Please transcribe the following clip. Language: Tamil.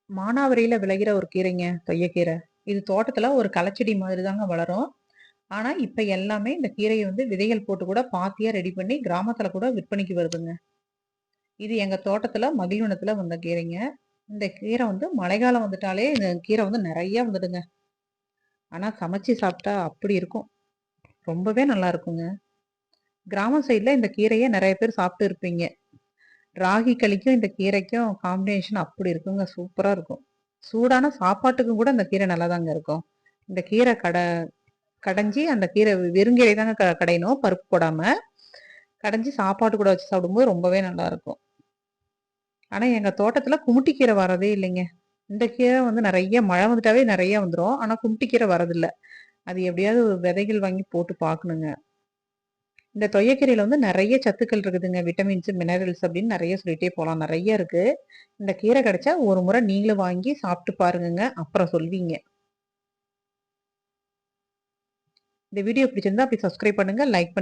மானாவாரியில விளையிற ஒரு கீரைங்க தொய்யக்கீரை. இது தோட்டத்துல ஒரு களச்செடி மாதிரி தாங்க வளரும். ஆனா, இப்ப எல்லாமே இந்த கீரைய வந்து விதைகள் போட்டு கூட பாத்தியா ரெடி பண்ணி கிராமத்துல கூட விற்பனைக்கு வருதுங்க. இது எங்க தோட்டத்துல மகிழ்வனத்துல வந்த கீரைங்க. இந்த கீரை வந்து மழைக்காலம் வந்துட்டாலே இந்த கீரை வந்து நெறைய வந்துடுங்க. ஆனா சமைச்சு சாப்பிட்டா அப்படி இருக்கும். ரொம்பவே நல்லா இருக்குங்க. கிராம சைடுல இந்த கீரைய நெறைய பேர் சாப்பிட்டு இருப்பீங்க. ராகி களிக்கும் இந்த கீரைக்கும் காம்பினேஷன் அப்படி இருக்குங்க. சூப்பரா இருக்கும். சூடான சாப்பாட்டுக்கும் கூட இந்த கீரை நல்லாதாங்க இருக்கும். இந்த கீரை கடைஞ்சு அந்த கீரை வெறுங்கீரை தாங்க கடையணும். பருப்பு போடாம. கடைஞ்சு சாப்பாட்டு கூட வச்சு சாப்பிடும்போது ரொம்பவே நல்லா இருக்கும். ஆனா எங்க தோட்டத்துல குமுட்டி கீரை வரதே இல்லைங்க. இந்த கீரை வந்து நெறைய மழை வந்துட்டாவே நெறைய வந்துரும். ஆனா குமுட்டி கீரை வரதில்ல. அது எப்படியாவது விதைகள் வாங்கி போட்டு பார்க்கணுங்க. இந்த தொய்யக்கீரையில வந்து நெறைய சத்துக்கள் இருக்குதுங்க. விட்டமின்ஸ், மினரல்ஸ் அப்படின்னு நெறைய சொல்லிட்டே போலாம். நெறைய இருக்கு. இந்த கீரை கிடைச்சா ஒரு முறை நீங்களும் வாங்கி சாப்பிட்டு பாருங்கங்க. அப்புறம் சொல்வீங்க. இந்த வீடியோ பிடிச்சிருந்தா அப்படி சப்ஸ்கிரைப் பண்ணுங்க, லைக்